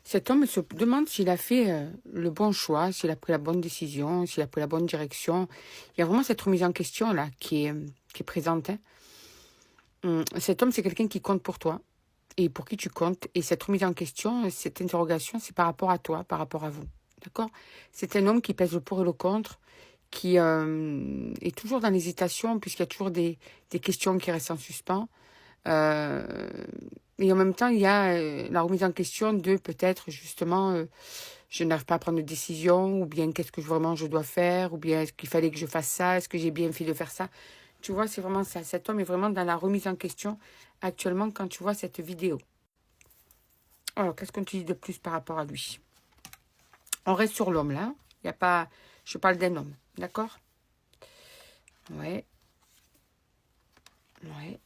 Cet homme se demande s'il a fait le bon choix, s'il a pris la bonne décision, s'il a pris la bonne direction. Il y a vraiment cette remise en question là qui est présente, hein. Cet homme, c'est quelqu'un qui compte pour toi et pour qui tu comptes. Et cette remise en question, cette interrogation, c'est par rapport à toi, par rapport à vous. D'accord? C'est un homme qui pèse le pour et le contre, qui est toujours dans l'hésitation, puisqu'il y a toujours des questions qui restent en suspens. Euh, et en même temps, il y a la remise en question de peut-être justement, je n'arrive pas à prendre de décision, ou bien qu'est-ce que vraiment je dois faire, ou bien est-ce qu'il fallait que je fasse ça, est-ce que j'ai bien fait de faire ça. Tu vois, c'est vraiment ça. Cet homme est vraiment dans la remise en question actuellement quand tu vois cette vidéo. Alors, qu'est-ce qu'on te dit de plus par rapport à lui? On reste sur l'homme là. Il y a pas. Je parle d'un homme. D'accord? Ouais. Ouais.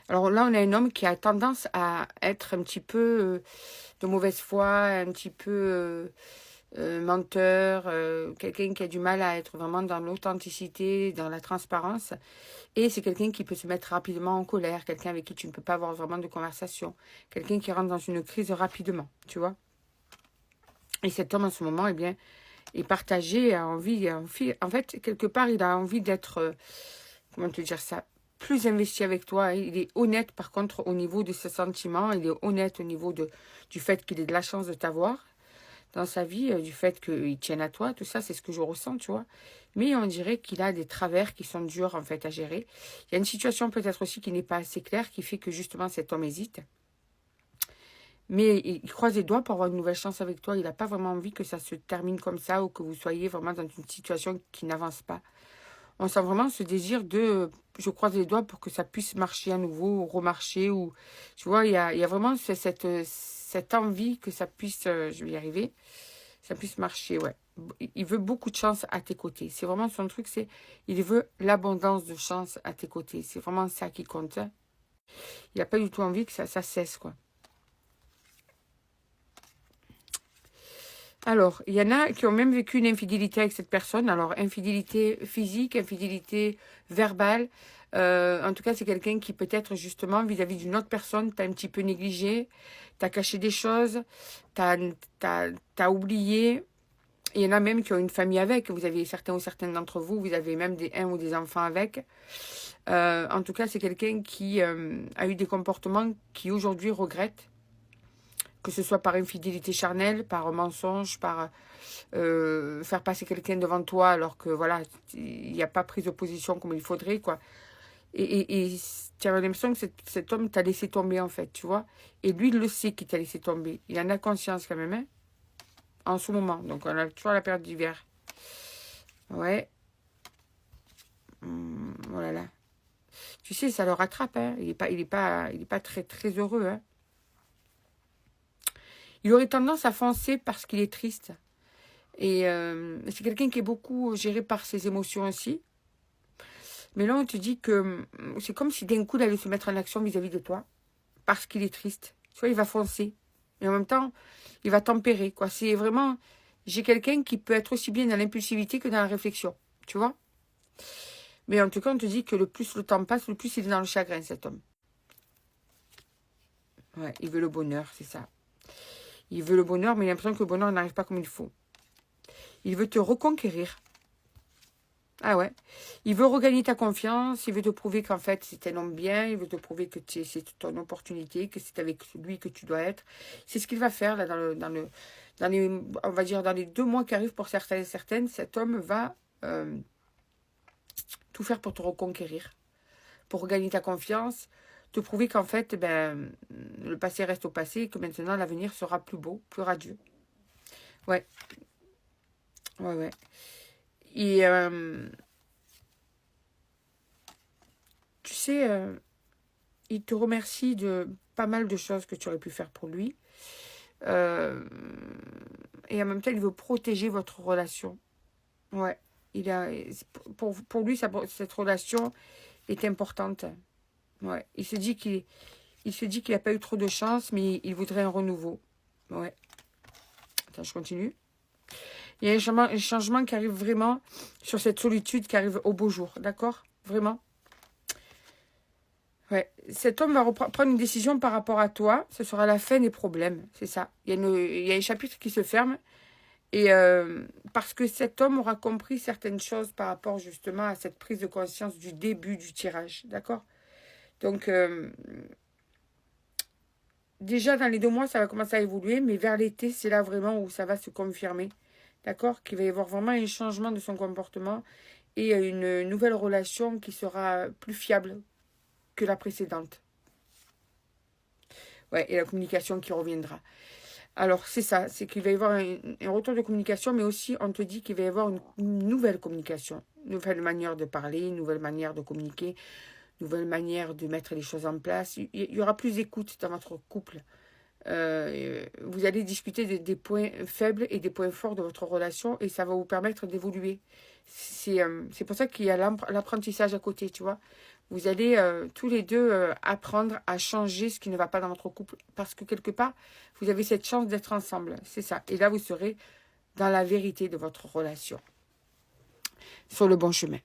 Alors là, on a un homme qui a tendance à être un petit peu de mauvaise foi, un petit peu menteur, quelqu'un qui a du mal à être vraiment dans l'authenticité, dans la transparence. Et c'est quelqu'un qui peut se mettre rapidement en colère, quelqu'un avec qui tu ne peux pas avoir vraiment de conversation, quelqu'un qui rentre dans une crise rapidement, tu vois. Et cet homme, en ce moment, eh bien, est partagé, en fait, quelque part, il a envie d'être, comment te dire ça, plus investi avec toi. Il est honnête, par contre, au niveau de ses sentiments. Il est honnête au niveau du fait qu'il ait de la chance de t'avoir dans sa vie, du fait qu'il tienne à toi. Tout ça, c'est ce que je ressens, tu vois. Mais on dirait qu'il a des travers qui sont durs, en fait, à gérer. Il y a une situation peut-être aussi qui n'est pas assez claire, qui fait que, justement, cet homme hésite. Mais il croise les doigts pour avoir une nouvelle chance avec toi. Il n'a pas vraiment envie que ça se termine comme ça ou que vous soyez vraiment dans une situation qui n'avance pas. On sent vraiment ce désir de, je croise les doigts pour que ça puisse marcher à nouveau, ou remarcher, ou, tu vois, il y a vraiment cette envie que ça puisse, je vais y arriver, ça puisse marcher, ouais. Il veut beaucoup de chance à tes côtés. C'est vraiment son truc, il veut l'abondance de chance à tes côtés. C'est vraiment ça qui compte, hein. Il n'a pas du tout envie que ça cesse, quoi. Alors, il y en a qui ont même vécu une infidélité avec cette personne. Alors, infidélité physique, infidélité verbale. En tout cas, c'est quelqu'un qui peut-être justement vis-à-vis d'une autre personne, t'as un petit peu négligé, t'as caché des choses, t'as oublié. Il y en a même qui ont une famille avec. Vous avez certains ou certaines d'entre vous, vous avez même un ou des enfants avec. En tout cas, c'est quelqu'un qui a eu des comportements qui aujourd'hui regrette. Que ce soit par infidélité charnelle, par mensonge, par faire passer quelqu'un devant toi alors que voilà, il n'y a pas prise de position comme il faudrait, quoi. Et tu as l'impression que cet homme t'a laissé tomber, en fait, tu vois. Et lui, il le sait qu'il t'a laissé tomber. Il en a conscience quand même, hein, en ce moment. Donc, on a toujours la période d'hiver. Ouais. Oh là là. Tu sais, ça le rattrape, hein. Il est pas très, très heureux, hein. Il aurait tendance à foncer parce qu'il est triste. Et c'est quelqu'un qui est beaucoup géré par ses émotions aussi. Mais là, on te dit que c'est comme si d'un coup, il allait se mettre en action vis-à-vis de toi. Parce qu'il est triste. Tu vois, il va foncer. Et en même temps, il va tempérer, quoi. C'est vraiment... J'ai quelqu'un qui peut être aussi bien dans l'impulsivité que dans la réflexion. Tu vois? Mais en tout cas, on te dit que le plus le temps passe, le plus il est dans le chagrin, cet homme. Ouais, il veut le bonheur, c'est ça. Il veut le bonheur, mais il a l'impression que le bonheur n'arrive pas comme il faut. Il veut te reconquérir. Ah ouais. Il veut regagner ta confiance, il veut te prouver qu'en fait c'est un homme bien, il veut te prouver que c'est ton opportunité, que c'est avec lui que tu dois être. C'est ce qu'il va faire là dans les, on va dire dans les 2 mois qui arrivent pour certains et certaines, cet homme va tout faire pour te reconquérir, pour regagner ta confiance, te prouver qu'en fait ben le passé reste au passé et que maintenant l'avenir sera plus beau, plus radieux. Ouais, ouais, ouais. Et tu sais, il te remercie de pas mal de choses que tu aurais pu faire pour lui. Euh, et en même temps, il veut protéger votre relation. Ouais. Il a, pour lui, cette relation est importante. Ouais. Il se dit qu'il n'a pas eu trop de chance, mais il voudrait un renouveau. Ouais. Attends, je continue. Il y a un changement qui arrive vraiment sur cette solitude qui arrive au beau jour. D'accord? Vraiment? Ouais. Cet homme va prendre une décision par rapport à toi. Ce sera la fin des problèmes. C'est ça. Il y a un chapitre qui se ferme. Et parce que cet homme aura compris certaines choses par rapport justement à cette prise de conscience du début du tirage. D'accord? Donc, déjà dans les 2 mois, ça va commencer à évoluer. Mais vers l'été, c'est là vraiment où ça va se confirmer. D'accord? Qu'il va y avoir vraiment un changement de son comportement. Et une nouvelle relation qui sera plus fiable que la précédente. Ouais, et la communication qui reviendra. Alors, c'est ça, c'est qu'il va y avoir un retour de communication, mais aussi, on te dit qu'il va y avoir une nouvelle communication, une nouvelle manière de parler, une nouvelle manière de communiquer, une nouvelle manière de mettre les choses en place. Il y aura plus d'écoute dans votre couple. Vous allez discuter des points faibles et des points forts de votre relation et ça va vous permettre d'évoluer. C'est pour ça qu'il y a l'apprentissage à côté, tu vois. Vous allez tous les deux apprendre à changer ce qui ne va pas dans votre couple parce que quelque part, vous avez cette chance d'être ensemble. C'est ça. Et là, vous serez dans la vérité de votre relation, sur le bon chemin.